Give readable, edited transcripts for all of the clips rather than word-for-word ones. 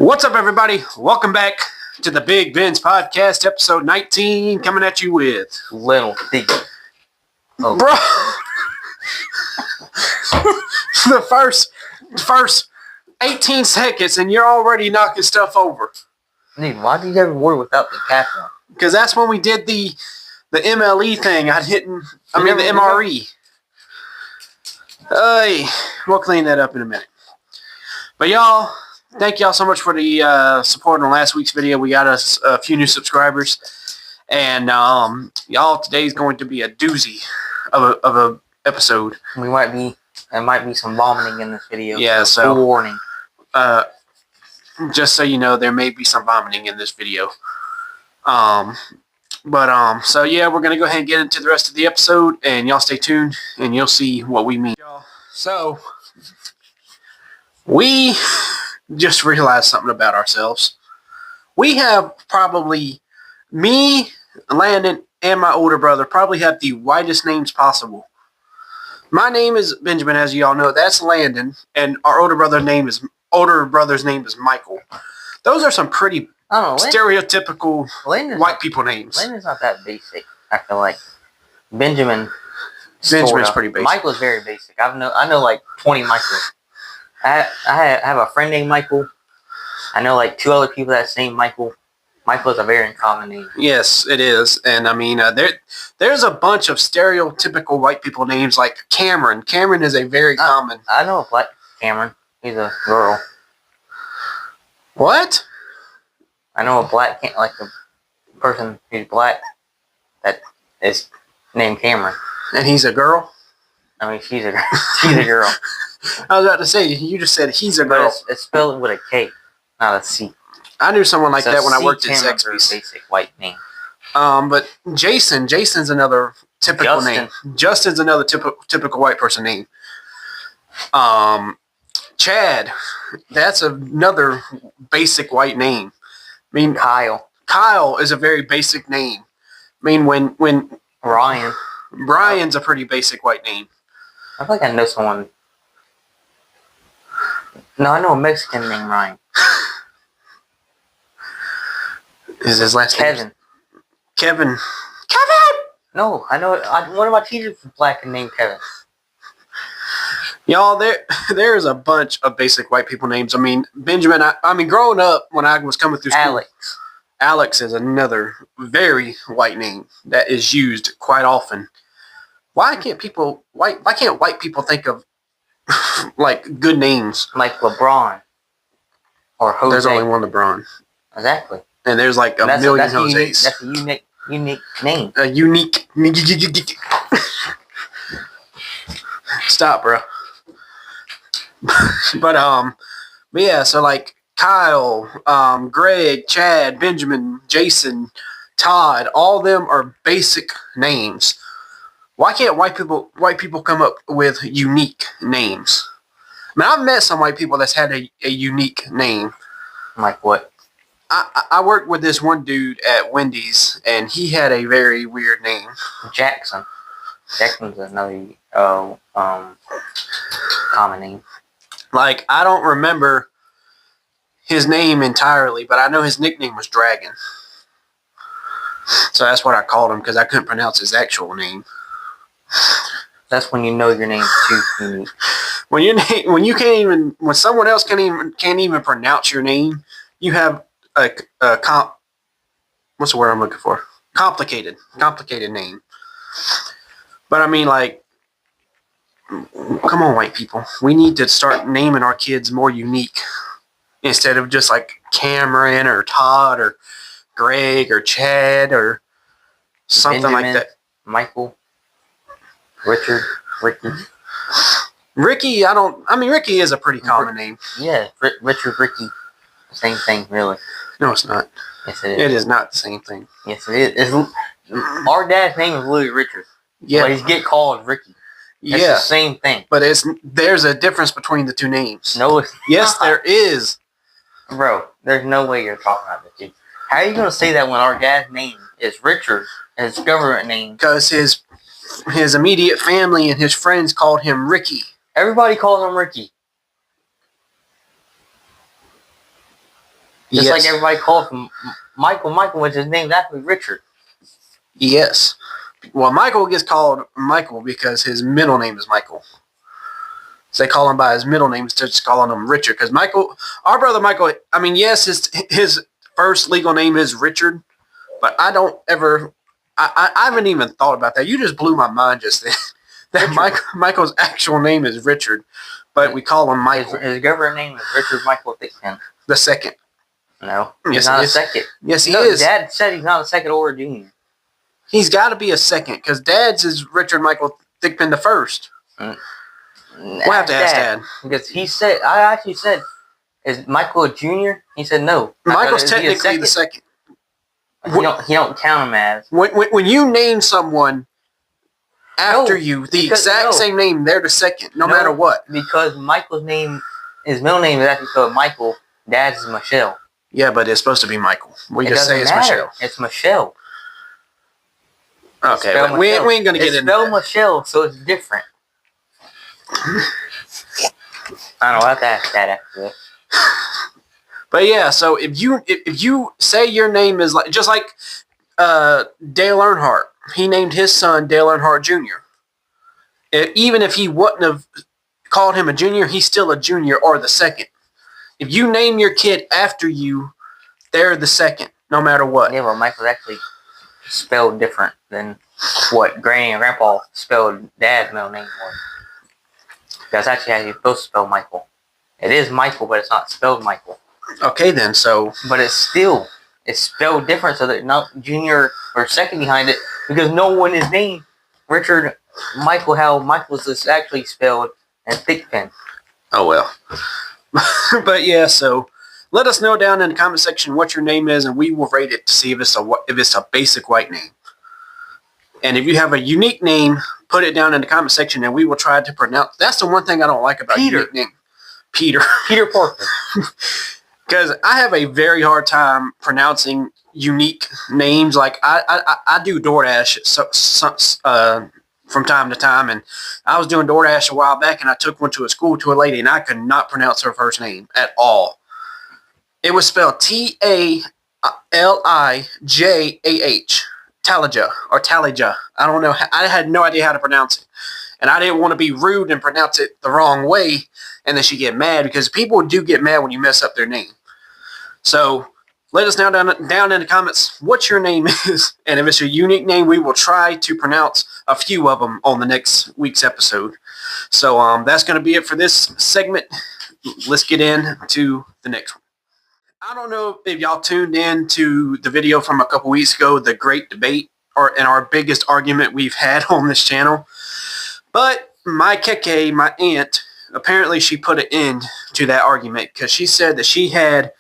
What's up, everybody? Welcome back to the Big Ben's Podcast, episode 19, coming at you with Little Thick. Oh. Bro, the first 18 seconds, and you're already knocking stuff over. Dude, why do you have a word without the cap on? Because that's when we did the MLE thing. The MRE. We'll clean that up in a minute. But y'all, thank y'all so much for the support on last week's video. We got us a few new subscribers. And y'all, today's going to be a doozy of a episode. There might be some vomiting in this video. Yeah, so full warning. Just so you know, there may be some vomiting in this video. So yeah, we're gonna go ahead and get into the rest of the episode, and y'all stay tuned, and you'll see what we mean. So we just realized something about ourselves. We have probably, me, Landon, and my older brother probably have the whitest names possible. My name is Benjamin, as you all know. That's Landon, and our older brother's name is Michael. Those are some pretty stereotypical white people names. Landon's not that basic, I feel like. Benjamin's pretty basic. Michael's very basic. I know like 20 Michaels. I have a friend named Michael. I know like 2 other people that's named Michael. Michael is a very uncommon name. Yes, it is. And I mean, there's a bunch of stereotypical white people names like Cameron. Cameron is a very common. I know a black Cameron. He's a girl. What? I know a person who's black that is named Cameron. And he's a girl? I mean, she's a girl. I was about to say, you just said he's a girl. But it's spelled with a K, not a C. I knew someone like that when I worked at Cameron's Zaxby's. a basic white name. But Jason's another typical name. Justin's another typical white person name. Chad, that's another basic white name. I mean, Kyle is a very basic name. I mean, when Brian's a pretty basic white name. I feel like I know someone. No, I know a Mexican named Ryan. Is his last name Kevin? No, I know. One of my teachers was black and named Kevin. Y'all, there's a bunch of basic white people names. I mean, Benjamin. I mean, growing up when I was coming through school, Alex is another very white name that is used quite often. Why can't white people think of like good names like LeBron or Jose? There's only one LeBron. Exactly. And there's like a million Jose's. That's a unique name. A unique. Stop, bro. But yeah. So like Kyle, Greg, Chad, Benjamin, Jason, Todd, all of them are basic names. Why can't white people come up with unique names? I mean, I've met some white people that's had a unique name. Like what? I worked with this one dude at Wendy's, and he had a very weird name. Jackson. Jackson's another common name. Like, I don't remember his name entirely, but I know his nickname was Dragon. So that's what I called him, because I couldn't pronounce his actual name. That's when you know your name's too unique. When someone else can't even pronounce your name, you have what's the word I'm looking for? Complicated name. But I mean, like, come on, white people. We need to start naming our kids more unique instead of just like Cameron or Todd or Greg or Chad or something Benjamin, like that. Michael, Richard, Ricky. Ricky, Ricky is a pretty common name. Yeah, Richard, Ricky. Same thing, really. No, it's not. Yes, it is. It is not the same thing. Yes, it is. Our dad's name is Louis Richard. Yeah. But he's get called Ricky. It's the same thing. But there's a difference between the two names. No, it's yes, not. There is. Bro, there's no way you're talking about this, dude. How are you going to say that when our dad's name is Richard, his government name? Because his immediate family and his friends called him Ricky. Everybody calls him Ricky. Just Yes. like everybody called him Michael, which his name's actually Richard. Yes. Well, Michael gets called Michael because his middle name is Michael. So they call him by his middle name instead of just calling him Richard. Because Michael, our brother Michael, I mean, yes, his first legal name is Richard, but I don't ever, I haven't even thought about that. You just blew my mind just then. That Michael's actual name is Richard, but we call him Michael. His government name is Richard Michael Thigpen. The second. No, he's Yes, not he a is. second. Yes, he No, is. Dad said he's not a second or a junior. He's got to be a second because Dad's is Richard Michael Thigpen the first. We'll have to ask Dad. Because he said, I actually said, is Michael a junior? He said no. Michael's technically the second. He don't count him as. When you name someone after you, the exact same name, they're the second, no matter what. Because Michael's name, his middle name is actually called Michael. Dad's is Michelle. Yeah, but it's supposed to be Michael. We just say it's Michelle. It's Michelle. Okay, well, we ain't gonna get into spelled that. Michelle, so it's different. I don't know. I have to ask Dad after this. But yeah, so if you say your name is like just like Dale Earnhardt, he named his son Dale Earnhardt Jr. Even if he wouldn't have called him a junior, he's still a junior or the second. If you name your kid after you, they're the second, no matter what. Yeah, well, Michael's actually spelled different than what Granny and Grandpa spelled Dad's middle name was. That's actually how you're supposed to spell Michael. It is Michael, but it's not spelled Michael. Okay, then, so... But it's spelled different, so there's not junior or second behind it, because no one is named Richard Michael, how Michael's is actually spelled, and Thigpen. Oh, well. But yeah, so let us know down in the comment section what your name is, and we will rate it to see if it's a basic white name. And if you have a unique name, put it down in the comment section, and we will try to pronounce. That's the one thing I don't like about unique name. Peter Parker. Because I have a very hard time pronouncing unique names. Like I do DoorDash from time to time, and I was doing DoorDash a while back, and I took one to a lady, and I could not pronounce her first name at all. It was spelled Talijah, Talijah or Talijah. I don't know. I had no idea how to pronounce it, and I didn't want to be rude and pronounce it the wrong way, and then she get mad, because people do get mad when you mess up their name. So let us know down in the comments what your name is, and if it's a unique name, we will try to pronounce a few of them on the next week's episode. So that's going to be it for this segment. Let's get into the next one. I don't know if y'all tuned in to the video from a couple weeks ago, the great debate, and our biggest argument we've had on this channel. But my keke, my aunt, apparently she put an end to that argument, because she said that she had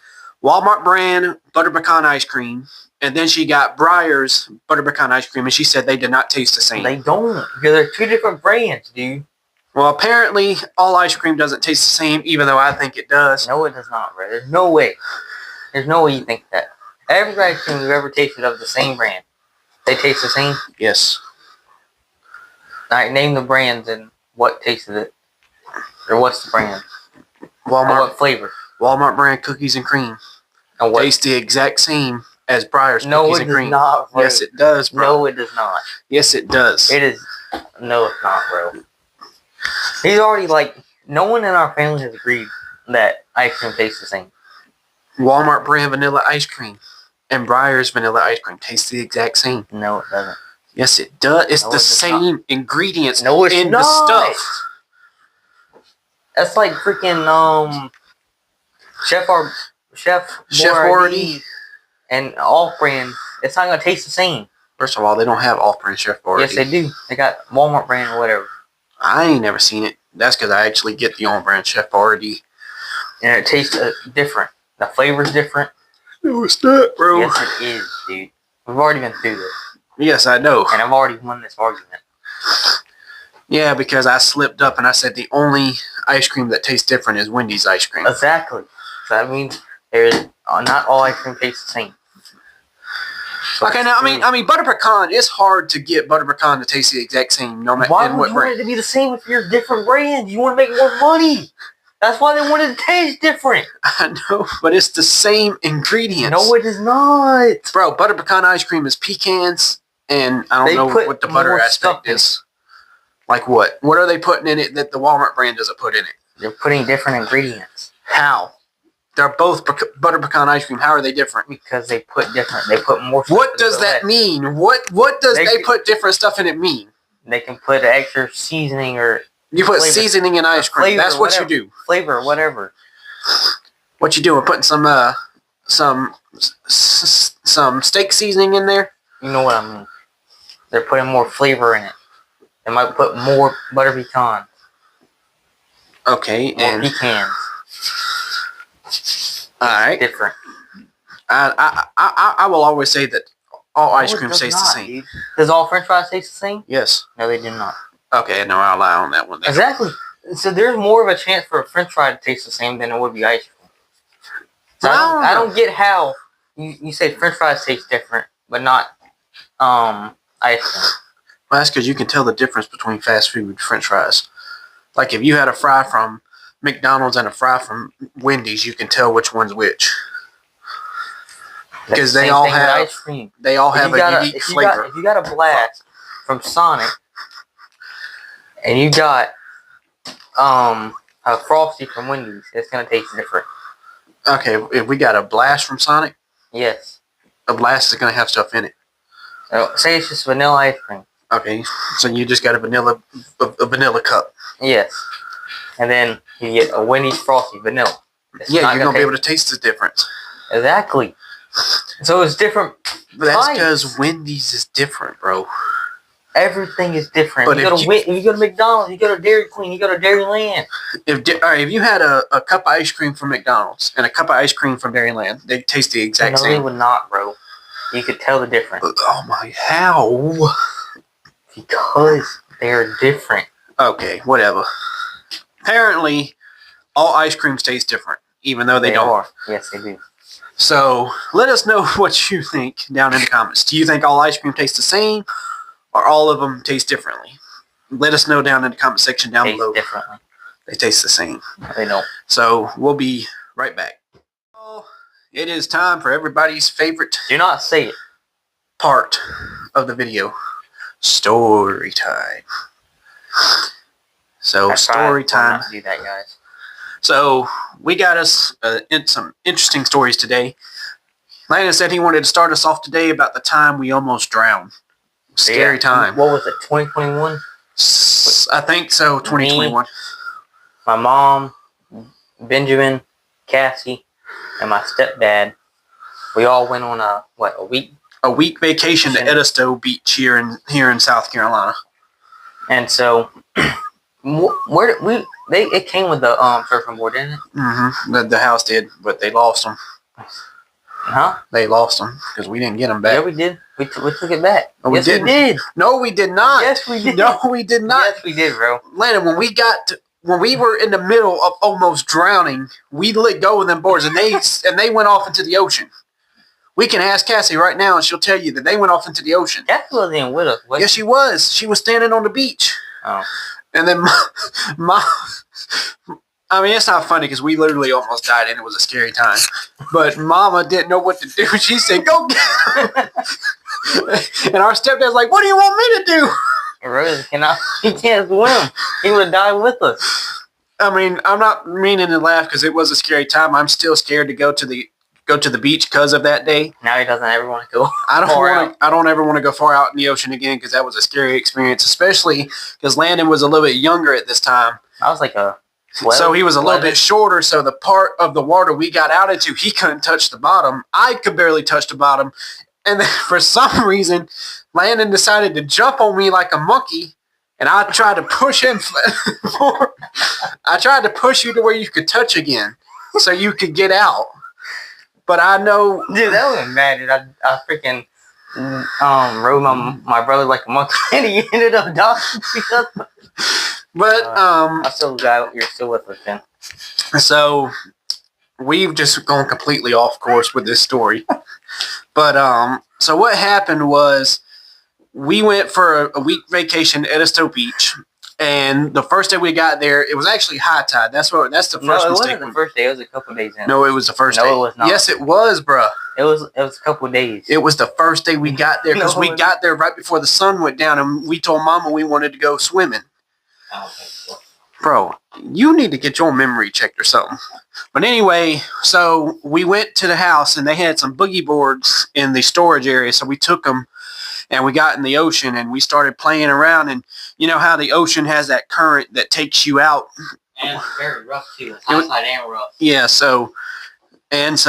Walmart brand butter pecan ice cream, and then she got Breyer's butter pecan ice cream, and she said they did not taste the same. They don't, because they're two different brands, dude. Well, apparently all ice cream doesn't taste the same, even though I think it does. No, it does not, bro. There's no way. There's no way you think that. Every ice cream we've ever tasted of the same brand, they taste the same? Yes. All right, name the brands and what tasted it. Or what's the brand? Walmart. Or what flavor? Walmart brand cookies and cream. And what? Tastes the exact same as Breyer's No, cookies it and does cream. not, bro. Yes, it does, bro. No, it does not. Yes, it does. It is. No, it's not, bro. He's already no one in our family has agreed that ice cream tastes the same. Walmart brand vanilla ice cream and Breyer's vanilla ice cream taste the exact same. No, it doesn't. Yes, it does. It's No, the it does same ingredients No, it's in not. the stuff. That's like freaking Chef Boyardee and Off Brand. It's not gonna taste the same. First of all, they don't have off-brand Chef Boyardee. Yes, they do. They got Walmart brand or whatever, I ain't never seen it. That's because I actually get the on-brand Chef Boyardee. and it tastes different. The flavor's different. No, it's not, bro. Yes, it is, dude. We've already been through this, Yes, I know. and I've already won this argument. Yeah, because I slipped up and I said the only ice cream that tastes different is Wendy's ice cream. Exactly. So that means there's not all ice cream tastes the same. So Okay, now I mean, butter pecan. It's hard to get butter pecan to taste the exact same, no matter why in would what you want brand. it to be the same if you're different brands? You want to make more money. That's why they wanted to taste different. I know, but it's the same ingredients. No, it is not. Bro, butter pecan ice cream is pecans, and I They don't know put what the butter more aspect stuff in is. Like what? What are they putting in it that the Walmart brand doesn't put in it? They're putting different ingredients. How? They're both butter pecan ice cream. How are they different? Because they put different. They put more stuff What in does the that lid. mean? What does They they could- put different stuff in it mean? They can put extra seasoning or You put Flavor. seasoning in ice cream. Flavor, That's what whatever. you do. flavor, whatever. What you doing? Putting some steak seasoning in there? You know what I mean. They're putting more flavor in it. They might put more butter pecan, Okay, more and pecans. all right. Different. I will always say that all ice No, it cream does tastes the not, same. dude. Does all French fries taste the same? Yes. No, they do not. Okay, no, I'll lie on that one. Then. Exactly. So there's more of a chance for a French fry to taste the same than it would be ice cream. So I don't get how you say French fries taste different, but not ice cream. Well, that's because you can tell the difference between fast food French fries. Like if you had a fry from McDonald's and a fry from Wendy's, you can tell which one's which. That's 'Cause the they same all thing with have- ice cream. They all If have you a got unique if you flavor. if you got a blast from Sonic, and you got a Frosty from Wendy's, it's gonna taste different. Okay, if we got a blast from Sonic, Yes. a blast is going to have stuff in it. So say it's just vanilla ice cream. Okay, so you just got a vanilla cup. Yes. And then you get a Wendy's Frosty vanilla. It's Yeah, not you're going to be able taste- to taste the difference. Exactly. So it's different. But that's Right. because Wendy's is different, bro. Everything is different. But you go if to you go to McDonald's, you go to Dairy Queen, you go to Dairyland. All right, if you had a cup of ice cream from McDonald's and a cup of ice cream from Dairyland, they taste the exact No, they same. would not, bro. You could tell the difference Oh my, how? because they're different. Okay, whatever. Apparently, all ice creams taste different, even though they don't. are. Yes, they do. So let us know what you think down in the comments. Do you think all ice cream tastes the same, or all of them taste differently? Let us know down in the comment section down Taste below. differently. They taste the same. They don't. So we'll be right back. Oh, it is time for everybody's favorite Do not say it. part of the video. Story time. So I story tried time. not to do that, guys. So we got us some interesting stories today. Landon said he wanted to start us off today about the time we almost drowned. Scary Yeah. time. What was it? 2021. I think so. 2021. My mom, Benjamin, Cassie, and my stepdad. We all went on a week. A week vacation to Edisto Beach here in South Carolina. And so, where did we? It came with the surfing board, didn't it? Mm-hmm. The house did, but they lost them. Huh? They lost them because we didn't get them Yeah, back. we did. We took it back. Oh, we yes, didn't. we did. No, we did not. Yes, we did. No, we did not. Yes, we did, bro. Landon, when we were in the middle of almost drowning, we let go of them boards and they went off into the ocean. We can ask Cassie right now and she'll tell you that they went off into the ocean. Cassie wasn't even with us. Was Yes, she was. She was standing on the beach. Oh. And then I mean, it's not funny because we literally almost died and it was a scary time. But Mama didn't know what to do. She said, "Go get him." And our stepdad's like, "What do you want me to do?" Rose he can't swim. He would have died with us. I mean, I'm not meaning to laugh because it was a scary time. I'm still scared to go to the beach because of that day. Now he doesn't ever want to go. I don't ever want to go far out in the ocean again because that was a scary experience, especially because Landon was a little bit younger at this time. I was like a 12, So he was a little 11. bit shorter, so the part of the water we got out into, he couldn't touch the bottom. I could barely touch the bottom. And then for some reason, Landon decided to jump on me like a monkey, and I tried to push him. I tried to push you to where you could touch again so you could get out. But I know... Dude, that was mad, dude. I freaking rode my brother like a monkey, and he ended up dying because... But, I'm so glad you're still with us, Ben. So we've just gone completely off course with this story. But so what happened was we went for a week vacation at Edisto Beach, And the first day we got there, it was actually high tide. That's the first No, it mistake. wasn't the first day. It was a couple days in. No, it was the first day. No, it was not. Yes, it was, bruh. It was a couple days. It was the first day we got there because No, we got there right before the sun went down, and we told Mama we wanted to go swimming. I don't think so. Bro, you need to get your memory checked or something. But anyway, so we went to the house, and they had some boogie boards in the storage area, so we took them, and we got in the ocean, and we started playing around, and you know how the ocean has that current that takes you out? And it's very rough too. It's high tide and rough. Yeah, so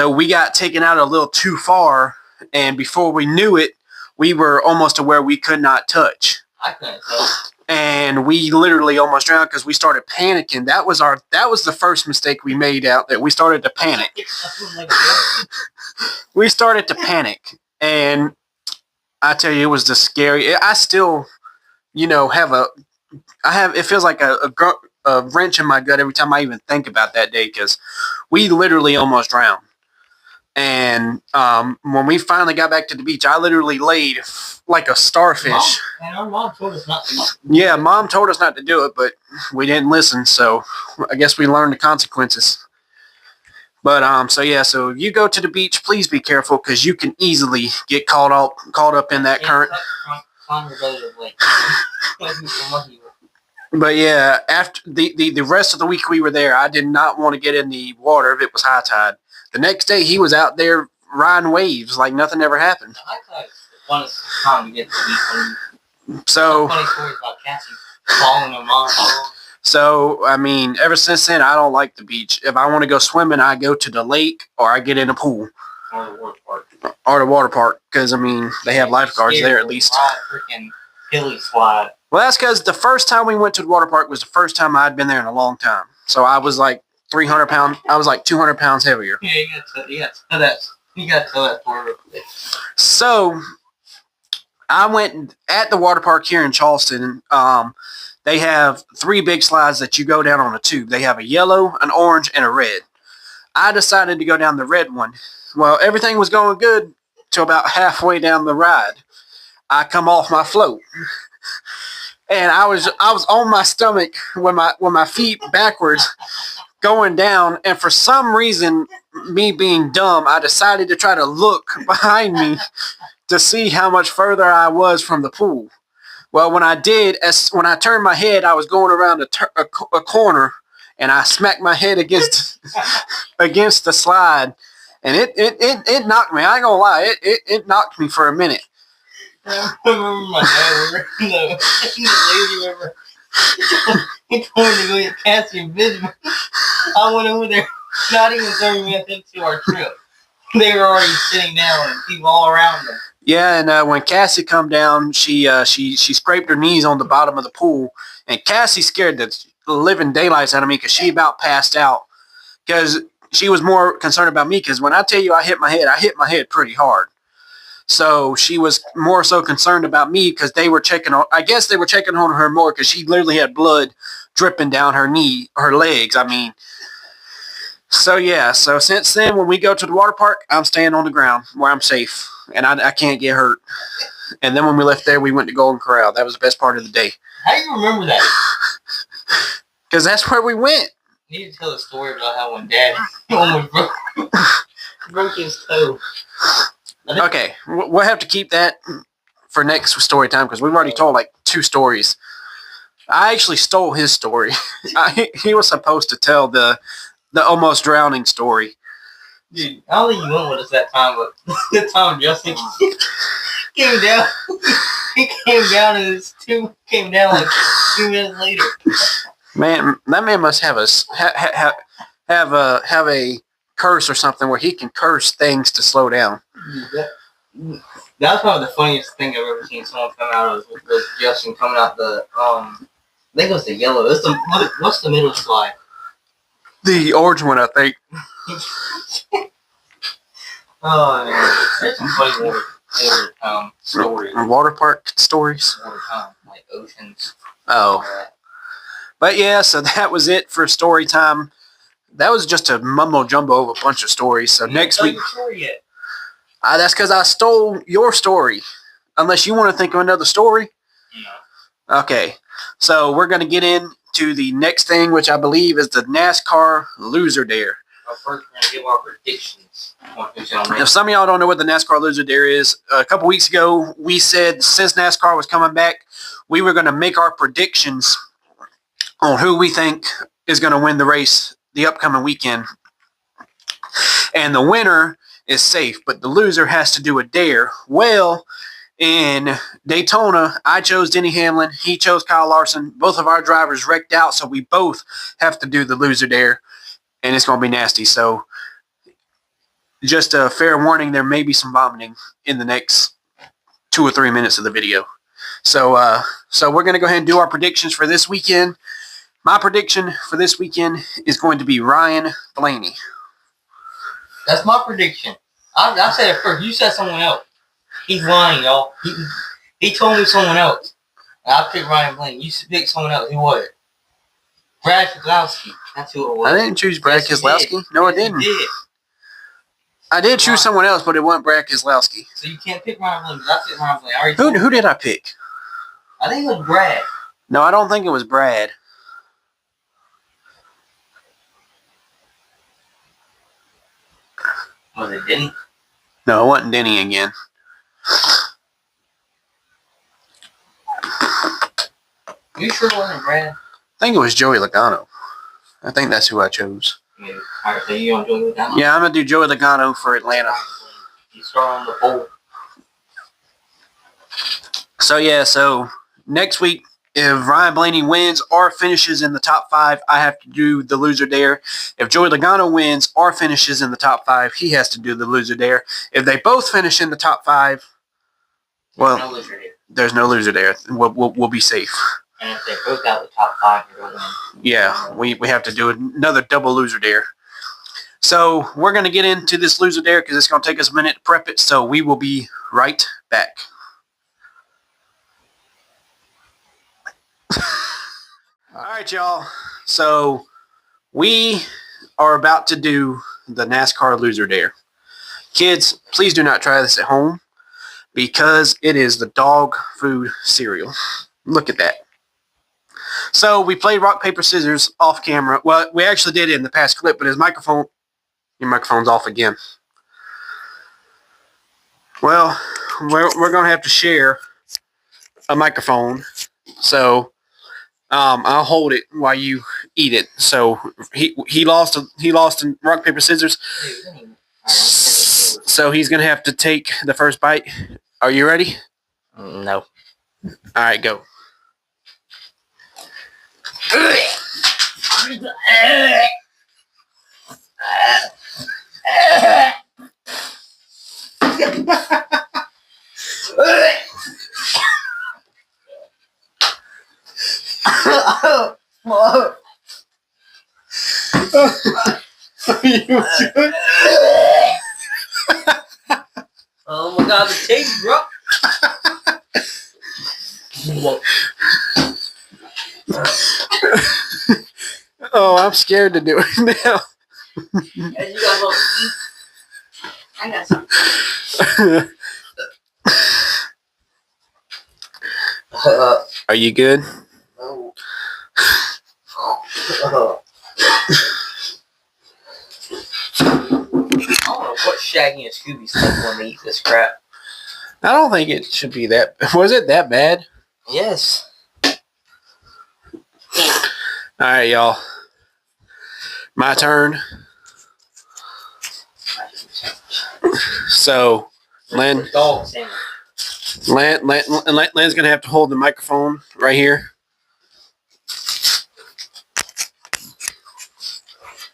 we got taken out a little too far, and before we knew it, we were almost to where we could not touch. I couldn't tell. And we literally almost drowned because we started panicking. That was the first mistake we made out there. We started to panic. We started to panic, and I tell you, it was the scary. I still, it feels like a wrench in my gut every time I even think about that day because we literally almost drowned. And when we finally got back to the beach, I literally laid like a starfish. And our mom told us not to. Yeah, Mom told us not to do it, but we didn't listen. So I guess we learned the consequences. But so if you go to the beach, please be careful because you can easily get caught up in that current. But yeah, after the rest of the week we were there, I did not want to get in the water if it was high tide. The next day, he was out there riding waves like nothing ever happened. High tide is the funnest time to get to the beach. So funny stories about Cassie falling in mom. So I mean, ever since then, I don't like the beach. If I want to go swimming, I go to the lake or I get in a pool Or the water park. or the water park because I mean they have lifeguards there at least. Freaking hilly slide. Well, that's because the first time we went to the water park was the first time I'd been there in a long time. So I was like 300 pounds. I was like 200 pounds heavier. Yeah, you got to tell that story real quick. So I went at the water park here in Charleston. They have 3 big slides that you go down on a tube. They have a yellow, an orange, and a red. I decided to go down the red one. Well, everything was going good till about halfway down the ride. I come off my float. And I was on my stomach with my feet backwards going down, and for some reason, me being dumb, I decided to try to look behind me to see how much further I was from the pool. Well, when I did, when I turned my head, I was going around a corner, and I smacked my head against the slide, and it knocked me. I ain't gonna lie, it knocked me for a minute. I remember my dad in the lazy river. He told me to go get Cassie and Benjamin. I went over there, not even 30 minutes into our trip. They were already sitting down and people all around them. Yeah, and when Cassie come down, she scraped her knees on the bottom of the pool, and Cassie scared the living daylights out of me because she about passed out because she was more concerned about me because when I tell you I hit my head pretty hard. So she was more so concerned about me because they were checking on her more because she literally had blood dripping down her legs. I mean, so yeah. So since then, when we go to the water park, I'm staying on the ground where I'm safe and I can't get hurt. And then when we left there, we went to Golden Corral. That was the best part of the day. How do you remember that? Because that's where we went. You need to tell the story about how when Dad almost broke his toe. Okay, we'll have to keep that for next story time because we've already told like 2 stories. I actually stole his story. He was supposed to tell the almost drowning story. Dude, I don't think you went with us that time, but the time Justin came down, he came down and his tube came down like 2 minutes later. Man, that man must have a curse or something where he can curse things to slow down. That's probably the funniest thing I've ever seen someone come out of was Justin coming out the I think it was the yellow. What's the middle slide? The orange one, I think. Oh man, there's some funny stories. Water park stories. Like oceans. Oh. But yeah, so that was it for story time. That was just a mumbo jumbo of a bunch of stories. So next week. Story yet. That's because I stole your story. Unless you want to think of another story. Okay, so we're going to get into the next thing, which I believe is the NASCAR Loser Dare. But first, we're gonna give our predictions on who's gonna win. If some of y'all don't know what the NASCAR Loser Dare is, a couple weeks ago we said since NASCAR was coming back, we were going to make our predictions on who we think is going to win the race the upcoming weekend. And the winner is safe, but the loser has to do a dare. Well, in Daytona, I chose Denny Hamlin. He chose Kyle Larson. Both of our drivers wrecked out, so we both have to do the loser dare, and it's going to be nasty. So just a fair warning, there may be some vomiting in the next 2 or 3 minutes of the video. So we're going to go ahead and do our predictions for this weekend. My prediction for this weekend is going to be Ryan Blaney. That's my prediction. I said it first. You said someone else. He's lying, y'all. He told me someone else. And I picked Ryan Blaney. You picked someone else. Who was it? Brad Keselowski. That's who it was. I didn't choose Brad Keselowski. No, I didn't. You did. I did choose someone else, but it wasn't Brad Keselowski. So you can't pick Ryan Blaney. I picked Ryan Blaney. I already told Who did I pick? I think it was Brad. No, I don't think it was Brad. Was it Denny? No, it wasn't Denny again. You sure it wasn't Brad? I think it was Joey Logano. I think that's who I chose. Yeah. Alright, so you don't do it that much? Yeah, I'm going to do Joey Logano for Atlanta. You start on the pole. So next week, if Ryan Blaney wins or finishes in the top 5, I have to do the loser dare. If Joey Logano wins or finishes in the top 5, he has to do the loser dare. If they both finish in the top 5, well, No loser there. there's no loser dare. We'll be safe. And if they both got the top 5, they're going to win. Yeah, we have to do another double loser dare. So we're going to get into this loser dare because it's going to take us a minute to prep it. So we will be right back. All right, y'all. So we are about to do the NASCAR Loser Dare. Kids, please do not try this at home because it is the dog food cereal. Look at that. So we played rock, paper, scissors off camera. Well, we actually did it in the past clip, but your microphone's off again. Well, we're going to have to share a microphone. So I'll hold it while you eat it. So he lost in rock, paper, scissors. So he's going to have to take the first bite. Are you ready? No. All right, go. Oh my god, the taste, bro. Oh, I'm scared to do it now. You guys want to eat? I got some. Are you good? No. I don't know what Shaggy and Scooby think when they eat this crap. I don't think it should be that. Was it that bad? Yes. All right, y'all. My turn. So, Len, Dog sandwich. Len's gonna have to hold the microphone right here.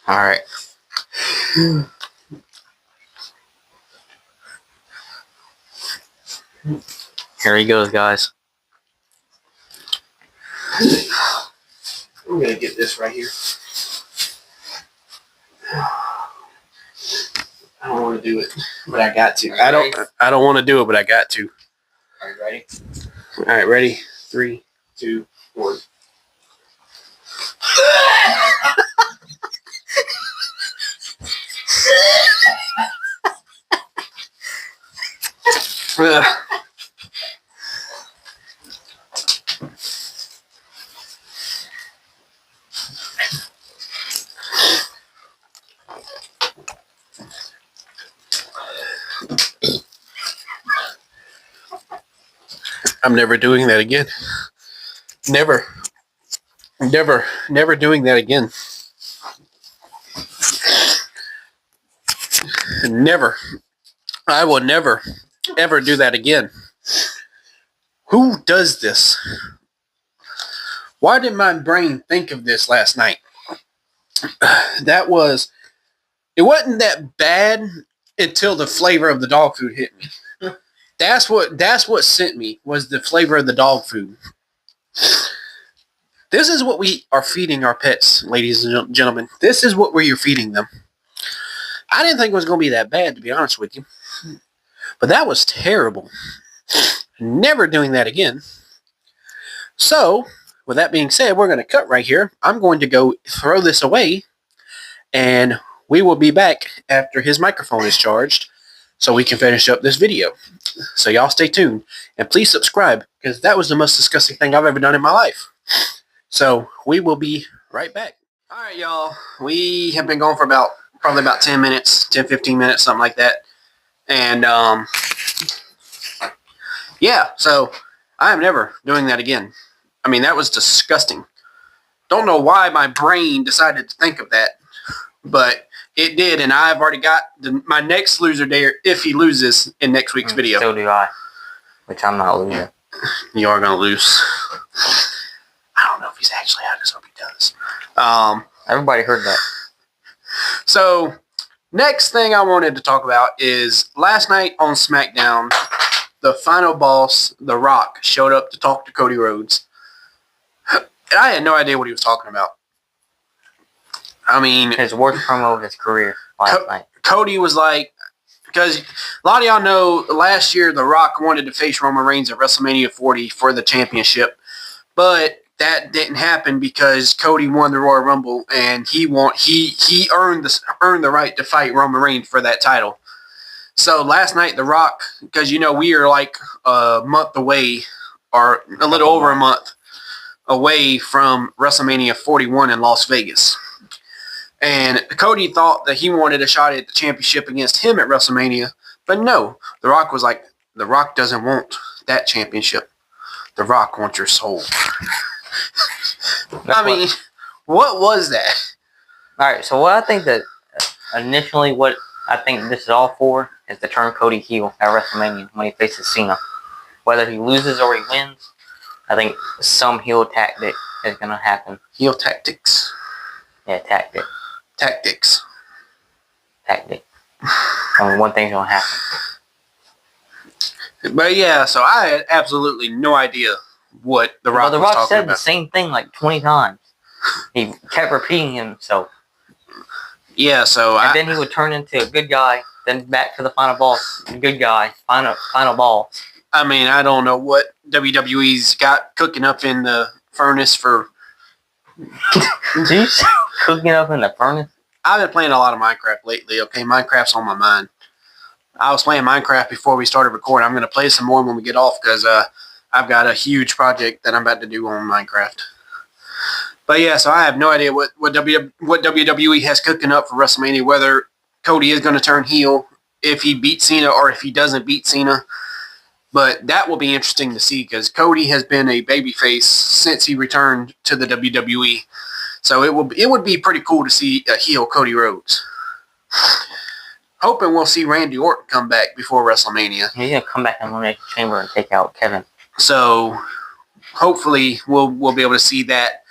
All right. Here he goes, guys. I'm gonna get this right here. I don't want to do it, but I got to. I don't want to do it, but I got to. Are you ready? All right, ready? 3, 2, 1. I'm never doing that again. Never doing that again. Never. I will never, ever do that again. Who does this? Why did my brain think of this last night? It wasn't that bad until the flavor of the dog food hit me. That's what sent me, was the flavor of the dog food. This is what we are feeding our pets, ladies and gentlemen. This is what we are feeding them. I didn't think it was going to be that bad, to be honest with you. But that was terrible. Never doing that again. So, with that being said, we're going to cut right here. I'm going to go throw this away, and we will be back after his microphone is charged so we can finish up this video. So y'all stay tuned, and please subscribe, because that was the most disgusting thing I've ever done in my life. So we will be right back. All right, y'all. We have been going for probably about 10 minutes, 10, 15 minutes, something like that. And, yeah, so I am never doing that again. I mean, that was disgusting. Don't know why my brain decided to think of that, but it did, and I've already got my next loser there if he loses in next week's video. So do I, which I'm not losing. You are going to lose. I don't know if he's actually out. I just hope he does. Everybody heard that. So, next thing I wanted to talk about is last night on SmackDown, the final boss, The Rock, showed up to talk to Cody Rhodes. And I had no idea what he was talking about. I mean, His worst promo of his career last night. Cody was like, because a lot of y'all know last year The Rock wanted to face Roman Reigns at WrestleMania 40 for the championship, but that didn't happen because Cody won the Royal Rumble and he earned the right to fight Roman Reigns for that title. So last night The Rock, because we are like a month away, or a little over a month away from WrestleMania 41 in Las Vegas. And Cody thought that he wanted a shot at the championship against him at WrestleMania. But no, The Rock was like, The Rock doesn't want that championship. The Rock wants your soul. I mean, what was that? All right, so what I think that initially what I think this is all for is to turn Cody heel at WrestleMania when he faces Cena. Whether he loses or he wins, I think some heel tactic is going to happen. Heel tactics. Yeah, tactic. Tactics. Tactic. I mean, one thing's going to happen. But yeah, so I had absolutely no idea what The Rock was talking said about. the same thing like 20 times. He kept repeating himself. Yeah, so and then he would turn into a good guy, then back to the final boss, good guy, final boss. I mean, I don't know what WWE's got cooking up in the furnace for... Did you say cooking up in the furnace? I've been playing a lot of Minecraft lately, okay? Minecraft's on my mind. I was playing Minecraft before we started recording. I'm going to play some more when we get off because I've got a huge project that I'm about to do on Minecraft. But yeah, so I have no idea what WWE has cooking up for WrestleMania, whether Cody is going to turn heel if he beats Cena or if he doesn't beat Cena. But that will be interesting to see because Cody has been a babyface since he returned to the WWE. So it would be pretty cool to see a heel Cody Rhodes. Hoping we'll see Randy Orton come back before WrestleMania. He's going to come back in Elimination Chamber and take out Kevin. So hopefully we'll be able to see that.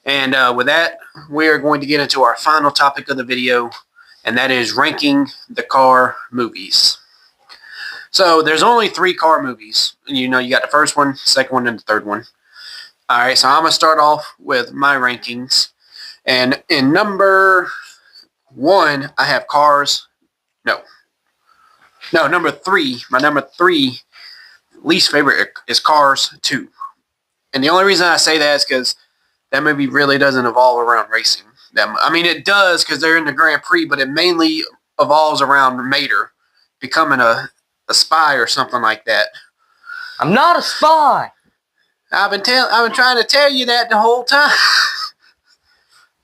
And with that, we are going to get into our final topic of the video, and that is ranking the car movies. So there's only 3 car movies. You got the first one, second one, and the third one. All right, so I'm going to start off with my rankings. And in number 1, I have Cars. No, number 3. My number 3 least favorite is Cars 2. And the only reason I say that is because that movie really doesn't evolve around racing. I mean, it does because they're in the Grand Prix, but it mainly evolves around Mater becoming a spy or something like that. I'm not a spy. I've been trying to tell you that the whole time.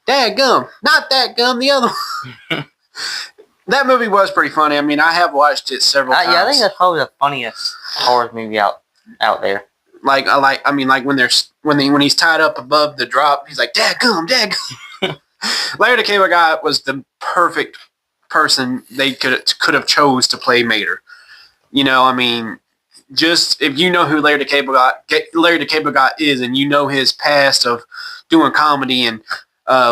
Dadgum. Not that gum, the other one. That movie was pretty funny. I mean, I have watched it several times. Yeah, I think that's probably the funniest Cars movie out there. Like when he's tied up above the drop, he's like, "Dadgum, dadgum." Larry the Cable Guy was the perfect person they could have chose to play Mater. You know, I mean, just if you know who Larry the Cable Guy is, and you know his past of doing comedy and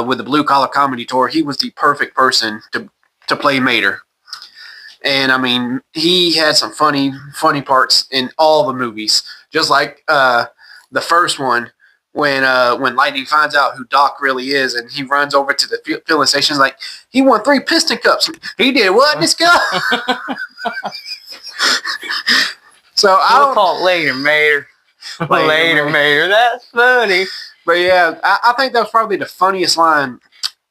with the Blue Collar Comedy Tour, he was the perfect person to play Mater. And I mean, he had some funny parts in all the movies. Just like the first one, when Lightning finds out who Doc really is, and he runs over to the filling station, like, he won 3 piston cups. He did what? This guy. So We'll talk later, Mater. Later, Mater. That's funny. But yeah, I think that was probably the funniest line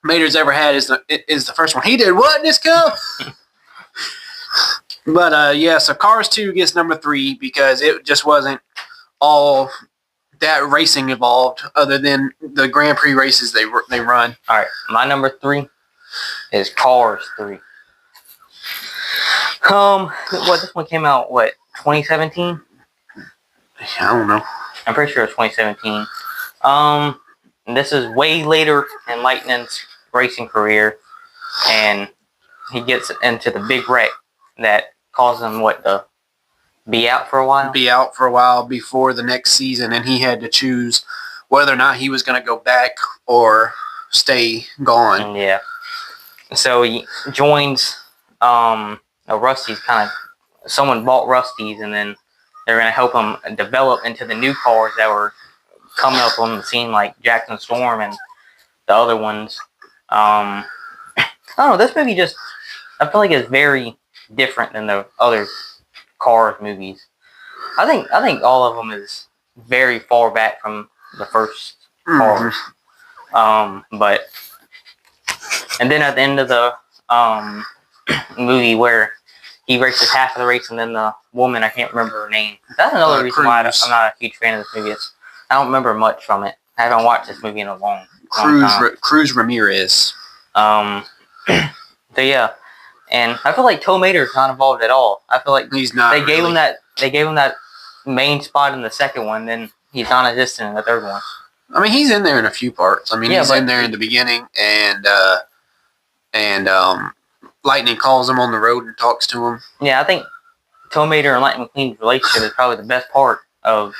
Mater's ever had is the first one. He did what in this cup? But yeah, so Cars 2 gets number 3 because it just wasn't all that racing involved, other than the Grand Prix races they run. All right, my number 3 is Cars 3. This one came out 2017? I don't know. I'm pretty sure it's 2017. This is way later in Lightning's racing career, and he gets into the big wreck that caused him to be out for a while. Be out for a while before the next season, and he had to choose whether or not he was going to go back or stay gone. Yeah. So he joins Rusty's someone bought Rusty's, and then they're going to help him develop into the new cars that were coming up on the scene, like Jackson Storm and the other ones. I don't know. This movie I feel like it's very different than the other Cars movies. I think all of them is very far back from the first Cars. But and then at the end of the movie where he races half of the race, and then the woman, I can't remember her name. That's another reason why I'm not a huge fan of this movie. I don't remember much from it. I haven't watched this movie in a long time. Cruz Ramirez. So yeah, and I feel like Tow Mater's not involved at all. I feel like he's not. They gave him that main spot in the second one, then he's non-existent in the third one. I mean, he's in there in a few parts. I mean, he's in there in the beginning, and Lightning calls him on the road and talks to him. Yeah, I think Tow Mater and Lightning McQueen's relationship is probably the best part of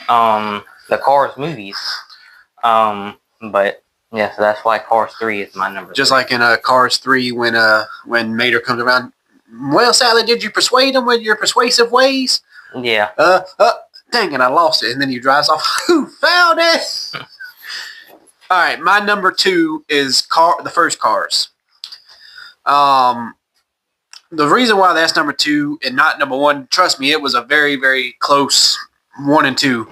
the Cars movies. But yeah, so that's why Cars 3 is my number. Just 3. like in Cars 3 when Mater comes around. Well, Sally, did you persuade him with your persuasive ways? Yeah. Dang it, I lost it. And then he drives off. Who found it? All right, my number 2 is the first Cars. The reason why that's number 2 and not number 1, trust me, it was a very, very close 1 and 2.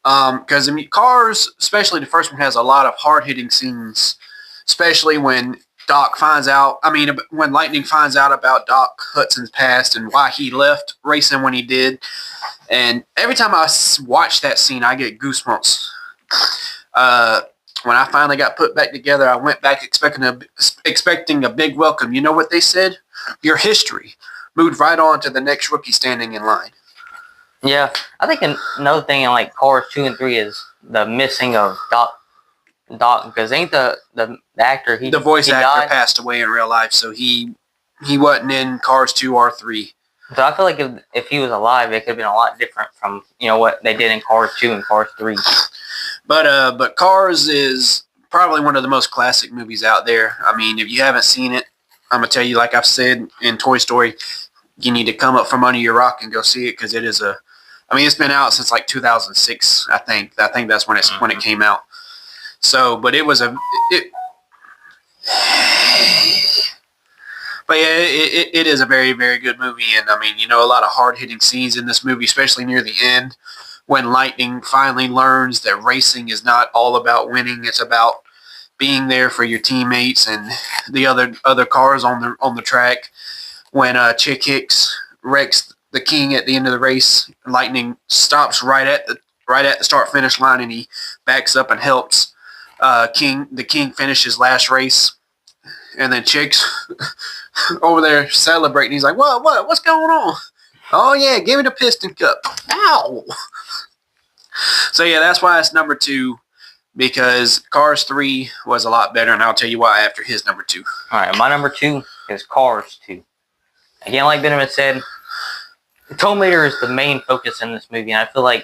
Because Cars, especially the first one, has a lot of hard-hitting scenes, especially when when Lightning finds out about Doc Hudson's past and why he left racing when he did. And every time I watch that scene, I get goosebumps. When I finally got put back together, I went back expecting a big welcome. You know what they said? Your history. Moved right on to the next rookie standing in line. Yeah, I think another thing in like Cars 2 and 3 is the missing of Doc, because ain't the actor the voice actor died? Passed away in real life, so he wasn't in Cars 2 or 3. So I feel like if he was alive, it could have been a lot different from what they did in Cars 2 and Cars 3. But Cars is probably one of the most classic movies out there. I mean, if you haven't seen it, I'm gonna tell you, like I've said in Toy Story, you need to come up from under your rock and go see it, because it is it's been out since like 2006. I think that's when it came out. So, but it was but yeah, it is a very, very good movie. And I mean, a lot of hard-hitting scenes in this movie, especially near the end, when Lightning finally learns that racing is not all about winning. It's about being there for your teammates and the other cars on the track. When Chick Hicks wrecks the King at the end of the race, Lightning stops right at the start-finish line, and he backs up and helps the King finish his last race. And then Chick's over there celebrating. He's like, what's going on? Oh yeah, give me the piston cup. Ow. So yeah, that's why it's number 2, because Cars 3 was a lot better, and I'll tell you why after his number 2. All right, my number 2 is Cars 2. Again, like Benjamin said, the tow meter is the main focus in this movie, and I feel like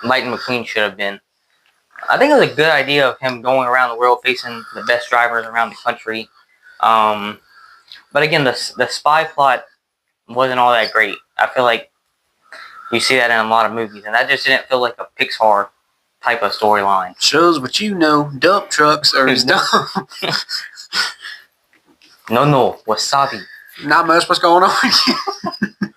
Lightning McQueen should have been. I think it was a good idea of him going around the world facing the best drivers around the country. But again, the spy plot wasn't all that great. I feel like you see that in a lot of movies, and that just didn't feel like a Pixar type of storyline. Shows what you know. Dump trucks are dumb. No, wasabi. Not much what's going on.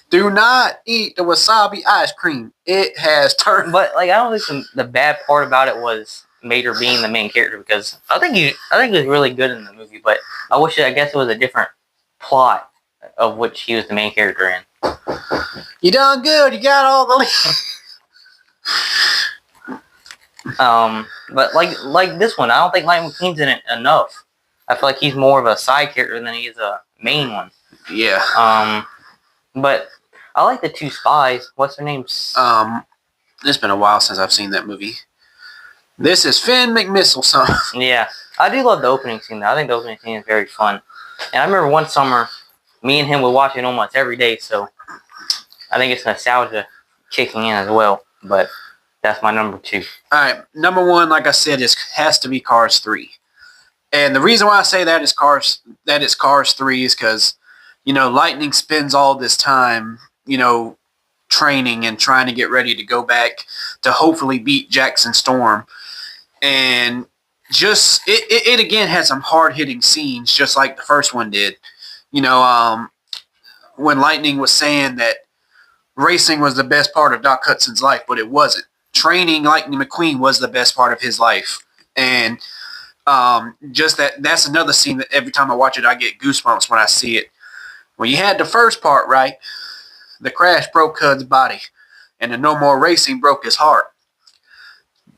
Do not eat the wasabi ice cream. It has turned. But like, I don't think the bad part about it was Mater being the main character, because I think he was really good in the movie. But I guess it was a different plot of which he was the main character in. You done good. You got all the. But like this one, I don't think Lightning McQueen's in it enough. I feel like he's more of a side character than he is a main one. Yeah. But I like the 2 spies. What's their names? It's been a while since I've seen that movie. This is Finn McMissile, son. Yeah, I do love the opening scene, though. I think the opening scene is very fun. And I remember one summer, me and him would watch it almost every day, so I think it's nostalgia kicking in as well. But that's my number 2. All right, number 1, like I said, has to be Cars 3. And the reason why I say that it's Cars 3 is because, Lightning spends all this time, training and trying to get ready to go back to hopefully beat Jackson Storm. And just, it again had some hard-hitting scenes, just like the first one did. When Lightning was saying that racing was the best part of Doc Hudson's life, but it wasn't. Training Lightning McQueen was the best part of his life. And just that's another scene that every time I watch it, I get goosebumps when I see it. When you had the first part, right, the crash broke Hud's body, and the no more racing broke his heart.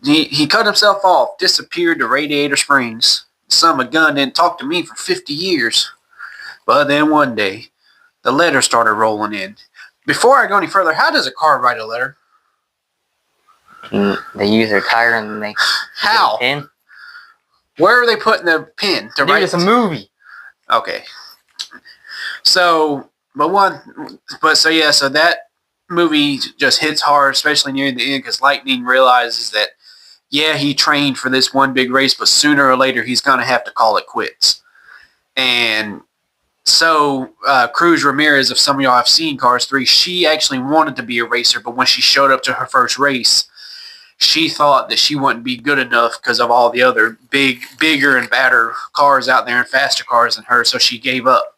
He cut himself off, disappeared to Radiator Springs. Son of a gun didn't talk to me for 50 years. But then one day, the letters started rolling in. Before I go any further, how does a car write a letter? They use their tire and then they How? pin. Where are they putting the pin to Dude, write? it's a movie. Okay. So that movie just hits hard, especially near the end, because Lightning realizes that, yeah, he trained for this one big race, but sooner or later he's going to have to call it quits. And so Cruz Ramirez, if some of y'all have seen Cars 3, she actually wanted to be a racer, but when she showed up to her first race, she thought that she wouldn't be good enough because of all the other bigger and badder cars out there and faster cars than her, so she gave up.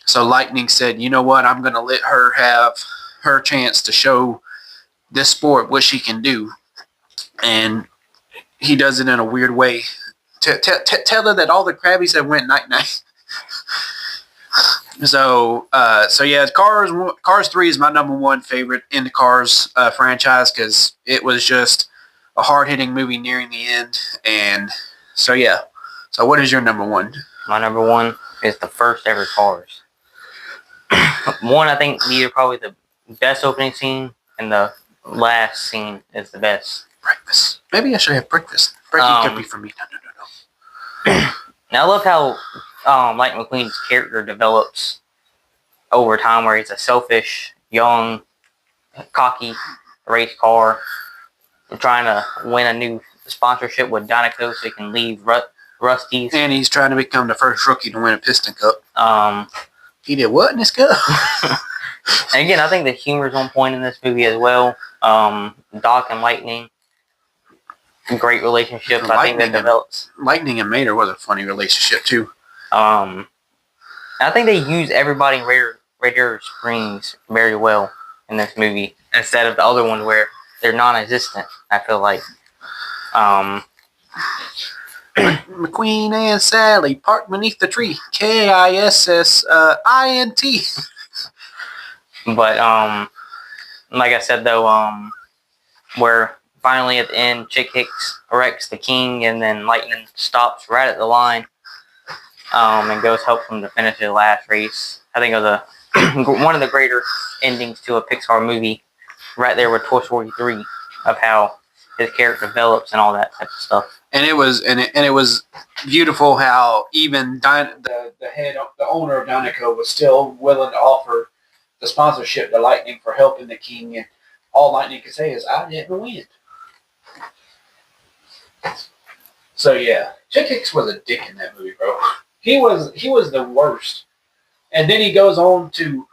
So Lightning said, you know what, I'm going to let her have her chance to show this sport what she can do. And he does it in a weird way. Tell her that all the Krabbies have went night-night. So yeah, Cars 3 is my number 1 favorite in the Cars franchise, because it was just a hard-hitting movie nearing the end. And so yeah. So what is your number 1? My number 1 is the first ever Cars. One, I think these are probably the best opening scene, and the last scene is the best. Breakfast. Maybe I should have breakfast. Breakfast could be for me. No. Now I love how Lightning McQueen's character develops over time, where he's a selfish, young, cocky race car, trying to win a new sponsorship with Dynaco so he can leave Rusty's. And he's trying to become the first rookie to win a piston cup. He did what in this cup? And again, I think the humor is on point in this movie as well. Doc and Lightning, great relationship. I think that develops. Lightning and Mater was a funny relationship too. I think they use everybody in Radiator Springs very well in this movie, instead of the other one where they're non-existent. I feel like. McQueen and Sally parked beneath the tree. KISSINT. But like I said though, where finally at the end, Chick Hicks wrecks the King, and then Lightning stops right at the line, and goes help him to finish the last race. I think it was a one of the greater endings to a Pixar movie, right there with Toy Story 3, of how his character develops and all that type of stuff. And it was beautiful how even the owner of Dinoco was still willing to offer the sponsorship to Lightning for helping the king, and all Lightning could say is, "I didn't win." So yeah, Chick Hicks was a dick in that movie, bro. He was the worst. And then he goes on to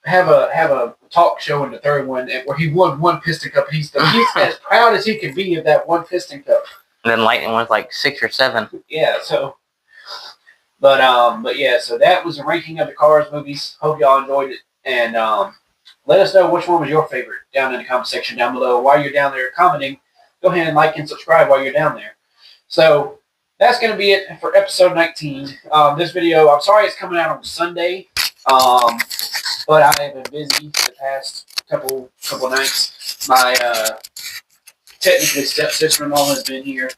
have a talk show in the third one where he won one piston cup. He's as proud as he can be of that one piston cup. And then Lightning was like 6 or 7. Yeah, so but yeah, so that was the ranking of the Cars movies. Hope y'all enjoyed it. And let us know which one was your favorite down in the comment section down below. While you're down there commenting, go ahead and like and subscribe while you're down there. So that's going to be it for episode 19. This video, I'm sorry it's coming out on Sunday, but I have been busy the past couple nights. My technically stepsister-in-law has been here,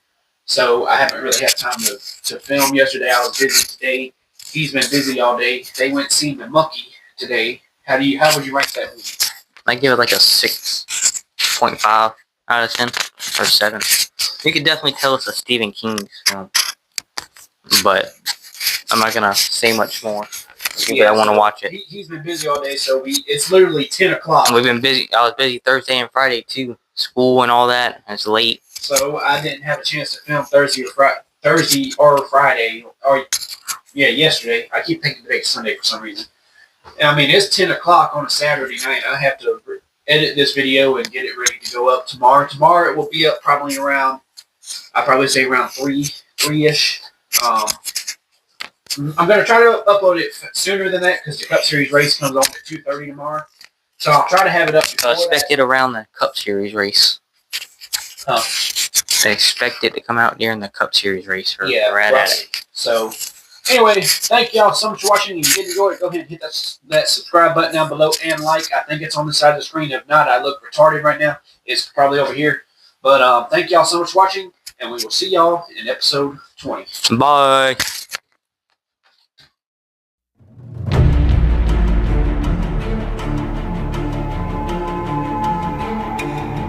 so I haven't really had time to film. Yesterday I was busy. Today he's been busy all day. They went see The Monkey today. How would you rank that movie? I give it like a 6.5 out of 10 or 7. You could definitely tell it's a Stephen King film, but I'm not gonna say much more. I want to watch it. He's been busy all day, so it's literally 10 o'clock. We've been busy. I was busy Thursday and Friday too, school and all that. And it's late, so I didn't have a chance to film Thursday or Friday, or yesterday. I keep thinking today's Sunday for some reason. I mean, it's 10 o'clock on a Saturday night. I have to edit this video and get it ready to go up tomorrow. Tomorrow it will be up probably around, I'd probably say around 3-ish. I'm going to try to upload it sooner than that because the Cup Series race comes on at 2:30 tomorrow. So I'll try to have it up before expect it around the Cup Series race. Huh. They expect it to come out during the Cup Series race. Or Yeah, right right. at it. So anyway, thank y'all so much for watching. If you did enjoy it, go ahead and hit that subscribe button down below and like. I think it's on the side of the screen. If not, I look retarded right now. It's probably over here. But thank y'all so much for watching, and we will see y'all in episode 20. Bye.